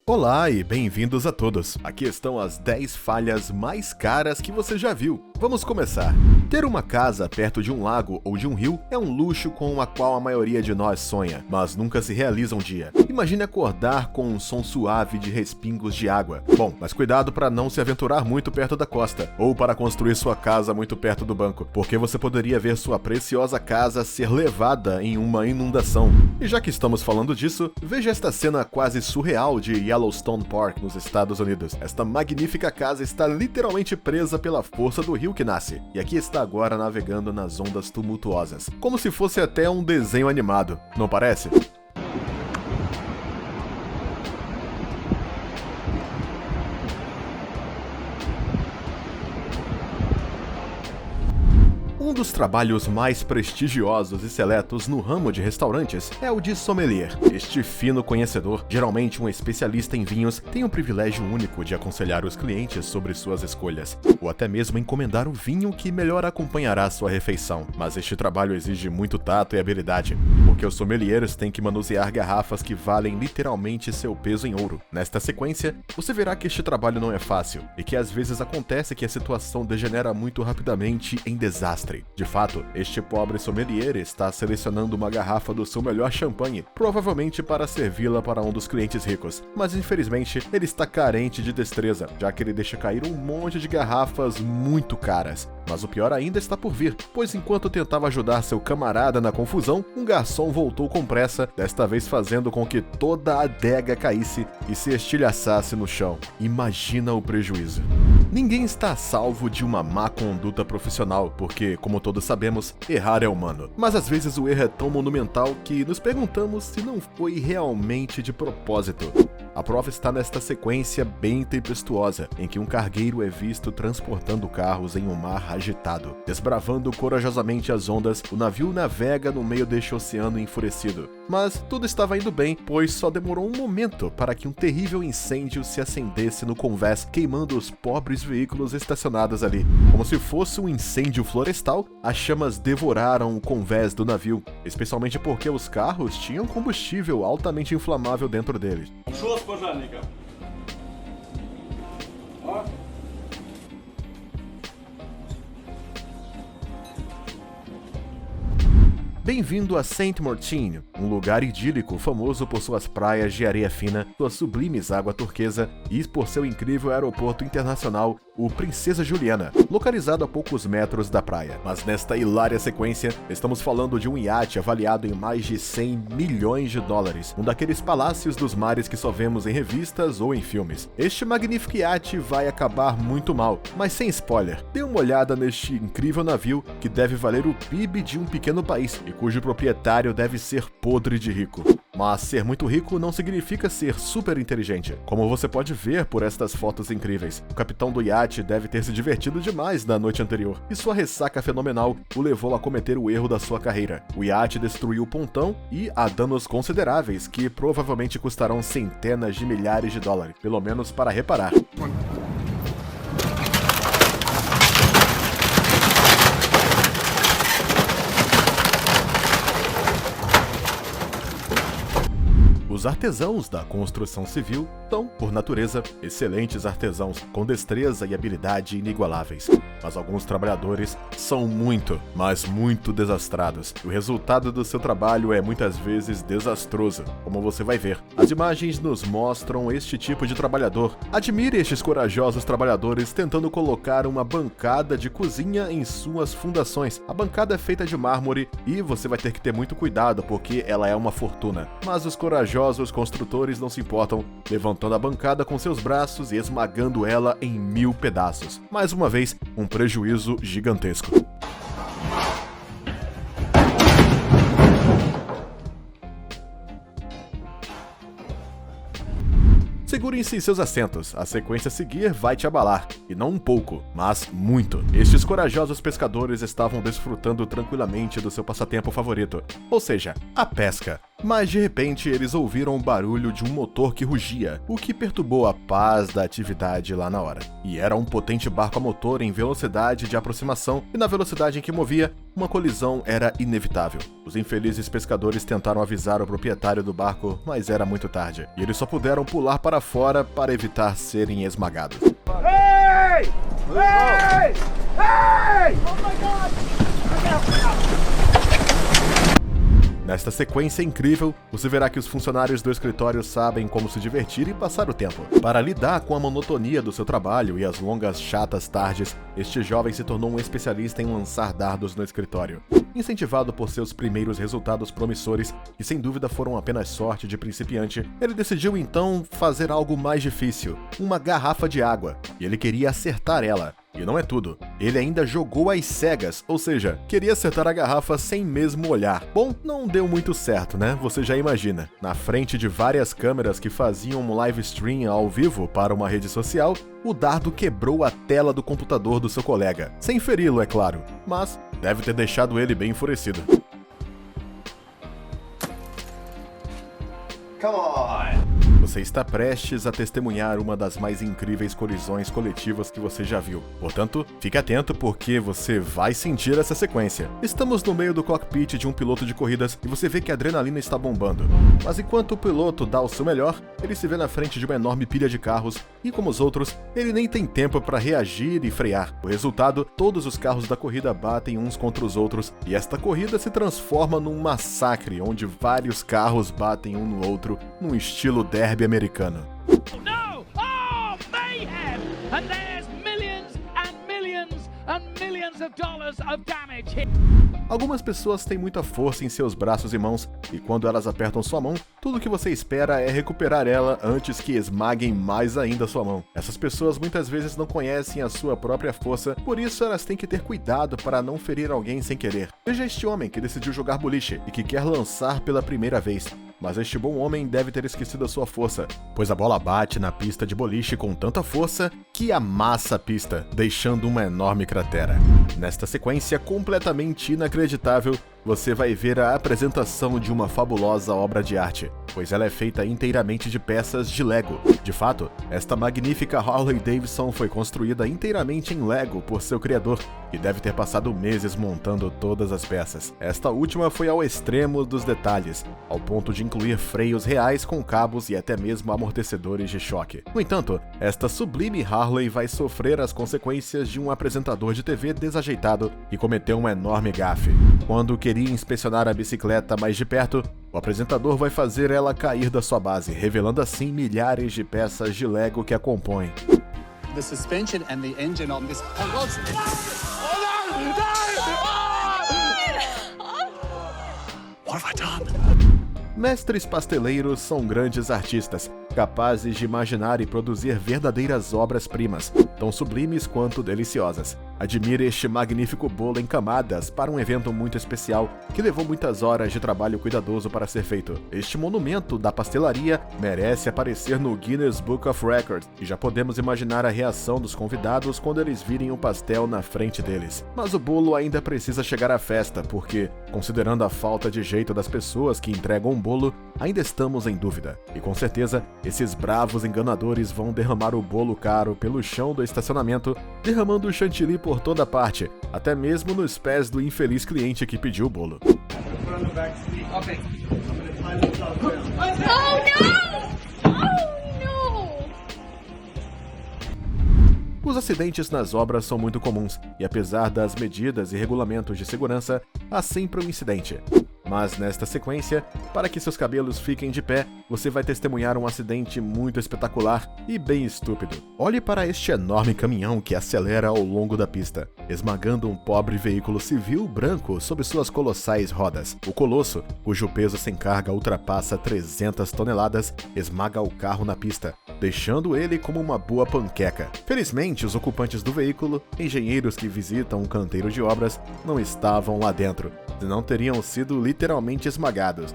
Olá e bem-vindos a todos. Aqui estão as 10 falhas mais caras que você já viu. Vamos começar. Ter uma casa perto de um lago ou de um rio é um luxo com o qual a maioria de nós sonha, mas nunca se realiza um dia. Imagine acordar com um som suave de respingos de água. Bom, mas cuidado para não se aventurar muito perto da costa, ou para construir sua casa muito perto do banco, porque você poderia ver sua preciosa casa ser levada em uma inundação. E já que estamos falando disso, veja esta cena quase surreal de Yellowstone Park, nos Estados Unidos. Esta magnífica casa está literalmente presa pela força do rio que nasce, e aqui está agora navegando nas ondas tumultuosas, como se fosse até um desenho animado, não parece? Um dos trabalhos mais prestigiosos e seletos no ramo de restaurantes é o de sommelier. Este fino conhecedor, geralmente um especialista em vinhos, tem o privilégio único de aconselhar os clientes sobre suas escolhas, ou até mesmo encomendar o vinho que melhor acompanhará sua refeição. Mas este trabalho exige muito tato e habilidade, porque os sommeliers têm que manusear garrafas que valem literalmente seu peso em ouro. Nesta sequência, você verá que este trabalho não é fácil, e que às vezes acontece que a situação degenera muito rapidamente em desastre. De fato, este pobre sommelier está selecionando uma garrafa do seu melhor champanhe, provavelmente para servi-la para um dos clientes ricos, mas infelizmente ele está carente de destreza, já que ele deixa cair um monte de garrafas muito caras. Mas o pior ainda está por vir, pois enquanto tentava ajudar seu camarada na confusão, um garçom voltou com pressa, desta vez fazendo com que toda a adega caísse e se estilhaçasse no chão. Imagina o prejuízo. Ninguém está a salvo de uma má conduta profissional, porque, como todos sabemos, errar é humano. Mas às vezes o erro é tão monumental que nos perguntamos se não foi realmente de propósito. A prova está nesta sequência bem tempestuosa, em que um cargueiro é visto transportando carros em um mar agitado. Desbravando corajosamente as ondas, o navio navega no meio deste oceano enfurecido. Mas tudo estava indo bem, pois só demorou um momento para que um terrível incêndio se acendesse no convés, queimando os pobres veículos estacionados ali. Como se fosse um incêndio florestal, as chamas devoraram o convés do navio, especialmente porque os carros tinham combustível altamente inflamável dentro deles. Пожарников. Bem-vindo a Saint Martin, um lugar idílico famoso por suas praias de areia fina, suas sublimes água turquesa e por seu incrível aeroporto internacional, o Princesa Juliana, localizado a poucos metros da praia. Mas nesta hilária sequência, estamos falando de um iate avaliado em mais de 100 milhões de dólares, um daqueles palácios dos mares que só vemos em revistas ou em filmes. Este magnífico iate vai acabar muito mal, mas sem spoiler. Dê uma olhada neste incrível navio que deve valer o PIB de um pequeno país e cujo proprietário deve ser podre de rico. Mas ser muito rico não significa ser super inteligente. Como você pode ver por estas fotos incríveis, o capitão do iate deve ter se divertido demais na noite anterior, e sua ressaca fenomenal o levou a cometer o erro da sua carreira. O iate destruiu o pontão e há danos consideráveis que provavelmente custarão centenas de milhares de dólares, pelo menos para reparar. Os artesãos da construção civil são, por natureza, excelentes artesãos, com destreza e habilidade inigualáveis. Mas alguns trabalhadores são muito, mas muito desastrados. O resultado do seu trabalho é muitas vezes desastroso, como você vai ver. As imagens nos mostram este tipo de trabalhador. Admire estes corajosos trabalhadores tentando colocar uma bancada de cozinha em suas fundações. A bancada é feita de mármore e você vai ter que ter muito cuidado porque ela é uma fortuna. Mas os corajosos construtores não se importam, levantando a bancada com seus braços e esmagando ela em 1000 pedaços. Mais uma vez, um prejuízo gigantesco. Segurem-se em seus assentos, a sequência a seguir vai te abalar, e não um pouco, mas muito. Estes corajosos pescadores estavam desfrutando tranquilamente do seu passatempo favorito, ou seja, a pesca. Mas de repente eles ouviram o barulho de um motor que rugia, o que perturbou a paz da atividade lá na hora. E era um potente barco a motor em velocidade de aproximação, e na velocidade em que movia, uma colisão era inevitável. Os infelizes pescadores tentaram avisar o proprietário do barco, mas era muito tarde, e eles só puderam pular para fora para evitar serem esmagados. Hey! Hey! Hey! Oh my God! Nesta sequência incrível, você verá que os funcionários do escritório sabem como se divertir e passar o tempo. Para lidar com a monotonia do seu trabalho e as longas, chatas tardes, este jovem se tornou um especialista em lançar dardos no escritório. Incentivado por seus primeiros resultados promissores, que sem dúvida foram apenas sorte de principiante, ele decidiu então fazer algo mais difícil, uma garrafa de água, e ele queria acertar ela. E não é tudo, ele ainda jogou às cegas, ou seja, queria acertar a garrafa sem mesmo olhar. Bom, não deu muito certo, né? Você já imagina. Na frente de várias câmeras que faziam um live stream ao vivo para uma rede social, o dardo quebrou a tela do computador do seu colega. Sem feri-lo, é claro, mas deve ter deixado ele bem enfurecido. Come on! Você está prestes a testemunhar uma das mais incríveis colisões coletivas que você já viu. Portanto, fique atento porque você vai sentir essa sequência. Estamos no meio do cockpit de um piloto de corridas e você vê que a adrenalina está bombando. Mas enquanto o piloto dá o seu melhor, ele se vê na frente de uma enorme pilha de carros e, como os outros, ele nem tem tempo para reagir e frear. O resultado, todos os carros da corrida batem uns contra os outros e esta corrida se transforma num massacre onde vários carros batem um no outro num estilo derby americano. No! Oh, mayhem! And there's millions and millions and millions of dollars of damage here. Algumas pessoas têm muita força em seus braços e mãos, e quando elas apertam sua mão, tudo que você espera é recuperar ela antes que esmaguem mais ainda sua mão. Essas pessoas muitas vezes não conhecem a sua própria força, por isso elas têm que ter cuidado para não ferir alguém sem querer. Veja este homem que decidiu jogar boliche e que quer lançar pela primeira vez. Mas este bom homem deve ter esquecido a sua força, pois a bola bate na pista de boliche com tanta força que amassa a pista, deixando uma enorme cratera. Nesta sequência completamente inacreditável, você vai ver a apresentação de uma fabulosa obra de arte, pois ela é feita inteiramente de peças de Lego. De fato, esta magnífica Harley Davidson foi construída inteiramente em Lego por seu criador, e deve ter passado meses montando todas as peças. Esta última foi ao extremo dos detalhes, ao ponto de incluir freios reais com cabos e até mesmo amortecedores de choque. No entanto, esta sublime Harley vai sofrer as consequências de um apresentador de TV desajeitado e cometeu uma enorme gafe. Quando queria inspecionar a bicicleta mais de perto, o apresentador vai fazer ela cair da sua base, revelando assim milhares de peças de Lego que a compõem. The suspension and the engine on this. What have I done? Mestres pasteleiros são grandes artistas, capazes de imaginar e produzir verdadeiras obras-primas, tão sublimes quanto deliciosas. Admire este magnífico bolo em camadas para um evento muito especial que levou muitas horas de trabalho cuidadoso para ser feito. Este monumento da pastelaria merece aparecer no Guinness Book of Records e já podemos imaginar a reação dos convidados quando eles virem o pastel na frente deles. Mas o bolo ainda precisa chegar à festa porque, considerando a falta de jeito das pessoas que entregam um bolo, ainda estamos em dúvida. E com certeza, esses bravos enganadores vão derramar o bolo caro pelo chão do estacionamento, derramando chantilly por toda parte, até mesmo nos pés do infeliz cliente que pediu o bolo. Os acidentes nas obras são muito comuns, e apesar das medidas e regulamentos de segurança, há sempre um incidente. Mas nesta sequência, para que seus cabelos fiquem de pé, você vai testemunhar um acidente muito espetacular e bem estúpido. Olhe para este enorme caminhão que acelera ao longo da pista, esmagando um pobre veículo civil branco sob suas colossais rodas. O colosso, cujo peso sem carga ultrapassa 300 toneladas, esmaga o carro na pista, deixando ele como uma boa panqueca. Felizmente, os ocupantes do veículo, engenheiros que visitam um canteiro de obras, não estavam lá dentro, senão teriam sido literalmente esmagados.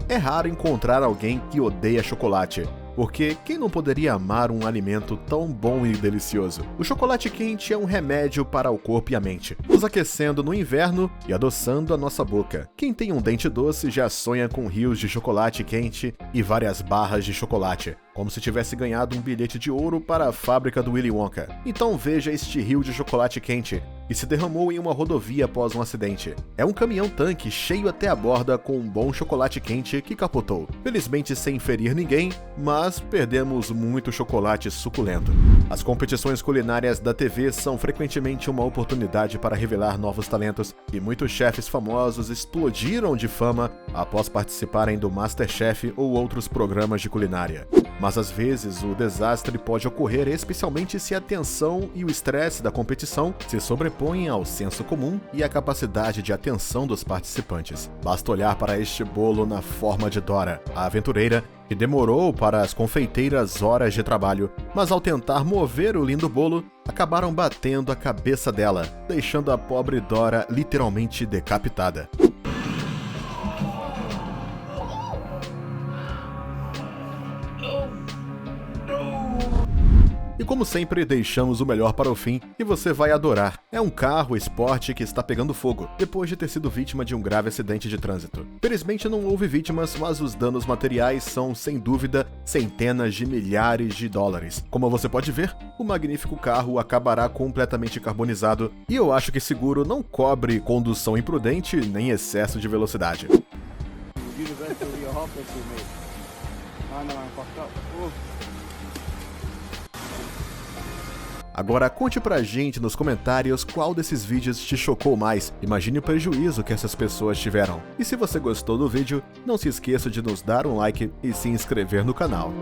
É raro encontrar alguém que odeia chocolate. porque quem não poderia amar um alimento tão bom e delicioso? O chocolate quente é um remédio para o corpo e a mente, nos aquecendo no inverno e adoçando a nossa boca. Quem tem um dente doce já sonha com rios de chocolate quente e várias barras de chocolate, como se tivesse ganhado um bilhete de ouro para a fábrica do Willy Wonka. Então veja este rio de chocolate quente, que se derramou em uma rodovia após um acidente. É um caminhão-tanque cheio até a borda com um bom chocolate quente que capotou. Felizmente sem ferir ninguém, mas perdemos muito chocolate suculento. As competições culinárias da TV são frequentemente uma oportunidade para revelar novos talentos, e muitos chefes famosos explodiram de fama após participarem do MasterChef ou outros programas de culinária. Mas às vezes o desastre pode ocorrer, especialmente se a tensão e o estresse da competição se sobrepõem ao senso comum e à capacidade de atenção dos participantes. Basta olhar para este bolo na forma de Dora, a aventureira, que demorou para as confeiteiras horas de trabalho, mas ao tentar mover o lindo bolo, acabaram batendo a cabeça dela, deixando a pobre Dora literalmente decapitada. E como sempre, deixamos o melhor para o fim e você vai adorar. É um carro esporte que está pegando fogo, depois de ter sido vítima de um grave acidente de trânsito. Felizmente não houve vítimas, mas os danos materiais são, sem dúvida, centenas de milhares de dólares. Como você pode ver, o magnífico carro acabará completamente carbonizado, e eu acho que seguro não cobre condução imprudente nem excesso de velocidade. Agora conte pra gente nos comentários qual desses vídeos te chocou mais. Imagine o prejuízo que essas pessoas tiveram. E se você gostou do vídeo, não se esqueça de nos dar um like e se inscrever no canal.